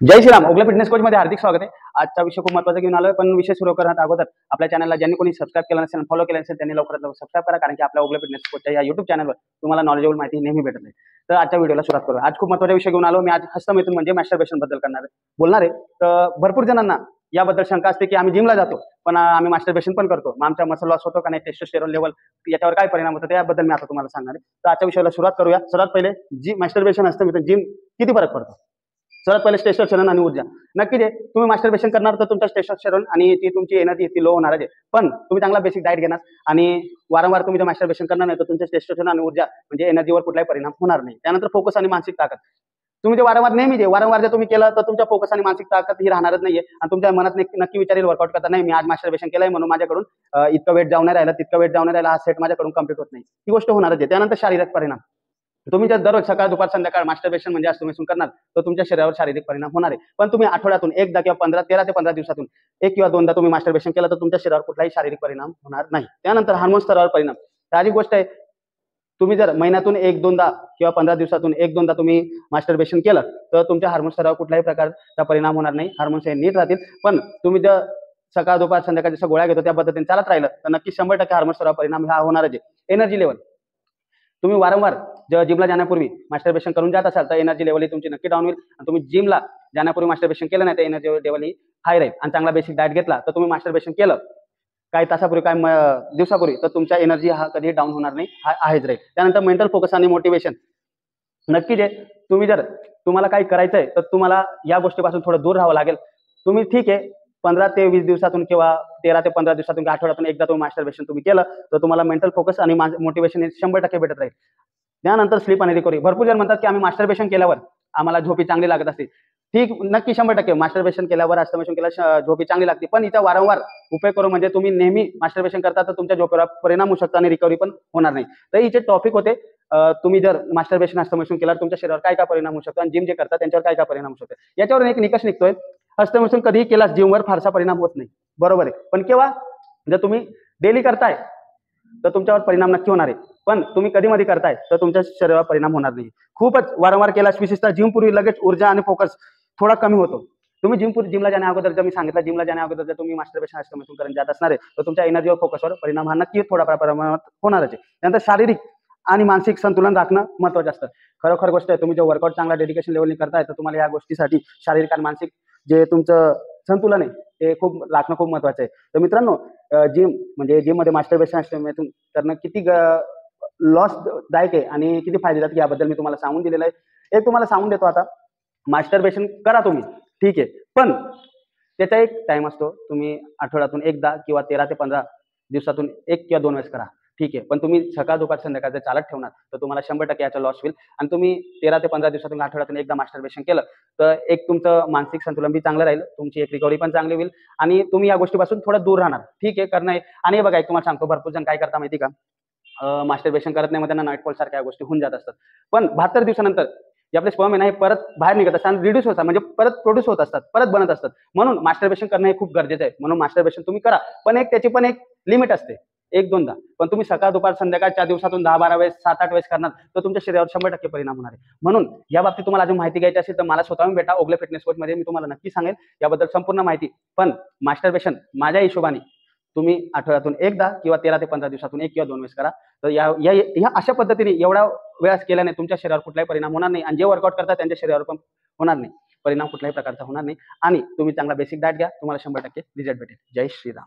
जय Shriram. Ogale fitness coach मध्ये हार्दिक स्वागत आहे. आजचा विषय खूप महत्त्वाचा घेऊन आलोय, पण विषय सुरू करण्यात अगोदर आपल्या चॅनलला ज्यांनी कोणी सबस्क्राईब केलं नसेल, फॉलो केलं नसेल, त्यांनी लवकरात लवकर सबस्क्राईब करा, कारण की आपल्या ओगले फिटनेस कोचच्या या युट्यूब चॅनलवर तुम्हाला नॉलेजेबल माहिती नेहमी भेटत आहे. तर आजच्या व्हिडिओला सुरुवात करू. आज खूप महत्त्वाचा विषय घेऊन आलो. मी आज हस्तमैथुन म्हणजे मॅस्टरबेशन बद्दल बोलणार आहे. तर भरपूर जणांना याबद्दल शंका असते की आम्ही जिमला जातो, पण आम्ही मास्टरबेशन पण करतो, मग आमचा मसल लॉस होतो का नाही, टेस्टोस्टेरोन लेवल याच्यावर काय परिणाम होतो, त्याबद्दल मी आता तुम्हाला सांगणार आहे. तर आजच्या विषयाला सुरुवात करूया. सर्वात पहिले मास्टरबेशन हस्तमैथुन जिम किती फरक पडतो. सर्वात पहिले टेस्टोस्टेरोन आणि ऊर्जा. नक्की जे तुम्ही मास्टरबेशन करणार तर तुमचा टेस्टोस्टेरोन आणि ती तुमची एनर्जी ती लो होणार आहे, पण तुम्ही चांगला बेसिक डाएट घेणार आणि वारंवार तुम्ही जर मास्टरबेशन करणार नाही तर तुमच्या टेस्टोस्टेरोन आणि ऊर्जा म्हणजे एनर्जीवर कुठलाही परिणाम होणार नाही. त्यानंतर फोकस आणि मानसिक ताकद. तुम्ही जे वारंवार जर तुम्ही केलं तर तुमच्या फोकस आणि मानसिक ताकद ही राहणारच नाहीये आणि तुमच्या मनात नक्की विचार येईल वर्कआउट करता, नाही मी आज मास्टरबेशन केलंय म्हणून माझ्याकडून इतकं वेट जाऊन नाही राहिलं, तितकं वेट जाऊन नाही राहिला, हा सेट माझ्याकडून कम्प्लीट होत नाही, ही गोष्ट होणारच आहे. त्यानंतर शारीरिक परिणाम. तुम्ही जर दररोज सकाळ दुपार संध्याकाळ मास्टरबेशन म्हणजे हस्तमैथुन करणार तर तुमच्या शरीरावर शारीरिक परिणाम होणार आहे. पण तुम्ही आठवड्यातून एकदा किंवा 13 ते 15 दिवसातून एक किंवा दोनदा तुम्ही मास्टरबेशन केलं तर तुमच्या शरीरावर कुठलाही शारीरिक परिणाम होणार नाही. त्यानंतर हार्मोन स्तरावर परिणाम. साहजिक गोष्ट आहे, तुम्ही जर महिन्यातून एक दोनदा किंवा 15 दिवसातून एक दोनदा तुम्ही मास्टरबेशन केलं तर तुमच्या हार्मोन स्तरावर कुठल्याही प्रकारचा परिणाम होणार नाही. हार्मोन्स हे नीट राहतील. पण तुम्ही जर सकाळ दुपार संध्याकाळ जसं गोळ्या घेतो त्या पद्धतीने चालत राहिलं तर नक्की 100% हार्मोन स्तरावर परिणाम हा होणारच आहे. Energy level. तुम्ही वारंवार जेव्हा जिमला जाण्यापूर्वी मास्टरबेशन करून जात असाल तर एनर्जी लेवल ही तुमची नक्की डाऊन होईल आणि तुम्ही जिमला जाण्यापूर्वी मास्टरबेशन केलं नाही तर एनर्जी लेवल ही हाय राहील. आणि चांगला बेसिक डाएट घेतला तर तुम्ही मास्टरबेशन केलं काही तासापूर्वी काही दिवसापूर्वी तर तुमच्या एनर्जी हा कधी डाऊन होणार नाही, हा आहेच राहील. त्यानंतर मेंटल फोकस आणि मोटिवेशन. नक्की जे तुम्ही जर तुम्हाला काही करायचंय तर तुम्हाला या गोष्टीपासून थोडं दूर राहावं लागेल. तुम्ही ठीक आहे 15 ते 20 दिवसातून किंवा 13 ते 15 दिवसातून किंवा आठवड्यातून एकदा तुम्ही मास्टरबेशन तुम्ही केलं तर तुम्हाला मेंटल फोकस आणि मोटिवेशन हे 100% भेटत राहील. त्यानंतर स्लीप आणि रिकव्हरी. भरपूर जण म्हणतात की आम्ही मास्टरबेशन केल्यावर आम्हाला झोपी चांगली लागत असते. ठीक, नक्की 100% मास्टरबेशन केल्यावर हस्तमैथुन केल्यावर झोपी चांगली लागते, पण हिचा वारंवार उपयोग करून म्हणजे तुम्ही नेहमी मास्टरबेशन करता तर तुमच्या झोपेवर परिणाम होऊ शकतो आणि रिकव्हरी पण होणार नाही. तर हिचे टॉपिक होते तुम्ही जर मास्टरबेशन हस्तमैथुन केल्यावर तुमच्या शरीरावर काय काय परिणाम होऊ शकतो आणि जिम जे करतात त्यांच्यावर काय काय परिणाम होऊ शकतो. याच्यावर एक निकष निघतोय, हस्तमैथुन कधीही केल्यास जिमवर फारसा परिणाम होत नाही, बरोबर आहे. पण केव्हा, जर तुम्ही डेली करताय तर तुमच्यावर परिणाम नक्की होणार आहे, पण तुम्ही कधी मध्ये करताय तर तुमच्या शरीरावर परिणाम होणार नाही. खूपच वारंवार केल्यास विशेषतः जिमपूर्वी लगेच ऊर्जा आणि फोकस थोडा कमी होतो. तुम्ही जिमला जाण्या अगोदर जर मी सांगितलं जिमला जाण्या अगोदर जर तुम्ही मास्टरबेशन हस्तमैथुन करत जात असणार आहे तर तुमच्या एनर्जीवर फोकसवर परिणाम हा नक्की थोडा प्रमाणात होणारच आहे. त्यानंतर शारीरिक आणि मानसिक संतुलन राखणं महत्त्वाचं असतं. खरोखर गोष्ट आहे, तुम्ही जो वर्कआउट चांगला डेडिकेशन लेवलने करताय तर तुम्हाला या गोष्टीसाठी शारीरिक आणि मानसिक जे तुमचं संतुलन आहे ते राखणं खूप महत्त्वाचं आहे. तर मित्रांनो, जिम मध्ये मास्टरबेशन हस्तमैथुन करणं किती लॉसदायक आहे आणि किती फायदेदायक याबद्दल मी तुम्हाला सांगून दिलेलं आहे. एक तुम्हाला सांगून देतो आता, मास्टरबेशन करा तुम्ही ठीक आहे, पण त्याचा एक टाइम असतो. तुम्ही आठवड्यातून एकदा किंवा 13 ते 15 दिवसातून एक किंवा 2 वेळेस करा ठीक आहे, पण तुम्ही सकाळ दुपार संध्याकाळ जर चालत ठेवणार तर तुम्हाला 100% याचा लॉस होईल. आणि तुम्ही 13 ते 15 दिवसातून आठवड्यातून एकदा मास्टरबेशन केलं तर एक तुमचं मानसिक संतुलन बी चांगलं राहील, तुमची एक रिकव्हरी पण चांगली होईल आणि तुम्ही या गोष्टीपासून थोडं दूर राहणार ठीक आहे. करणं आणि बघा, एक तुम्हाला सांगतो, भरपूर जण काय करता माहिती का, मास्टरबेशन करत नाही, मग त्यांना नाईट फॉल सारख्या गोष्टी होऊन जात असतात. पण 72 दिवसानंतर जे आपले स्पर्म आहे ना हे परत बाहेर निघत असतात, रिड्यूस होतात, म्हणजे परत प्रोड्यूस होत असतात, परत बनत असतात. म्हणून मास्टरबेशन करणं हे खूप गरजेचं आहे. म्हणून मास्टरबेशन तुम्ही करा, पण त्याची पण एक लिमिट असते, एक दोनदा. पण तुम्ही सकाळ दुपार संध्याकाळच्या दिवसातून 10-12 वेळेस 7-8 वेळेस करणार तर तुमच्या शरीरावर 100% परिणाम होणार आहे. म्हणून या बाबतीत तुम्हाला अजून माहिती घ्यायची असेल तर मला स्वतःहून भेटा ओगले फिटनेस कोच मध्ये, मी तुम्हाला नक्की सांगेल याबद्दल संपूर्ण माहिती. पण मास्टरबेशन माझ्या हिशोबाने तुम्ही आठवड्यातून एकदा किंवा 13 ते 15 दिवसातून एक किंवा 2 वेळेस करा. तर या अशा पद्धतीने एवढ्या वेळास केल्याने तुमच्या शरीरावर कुठलाही परिणाम होणार नाही आणि जे वर्कआउट करतात त्यांच्या शरीरावर पण होणार नाही, परिणाम कुठल्याही प्रकारचा होणार नाही आणि तुम्ही चांगला बेसिक डाएट घ्या, तुम्हाला 100% रिझल्ट भेटेल. जय श्रीराम.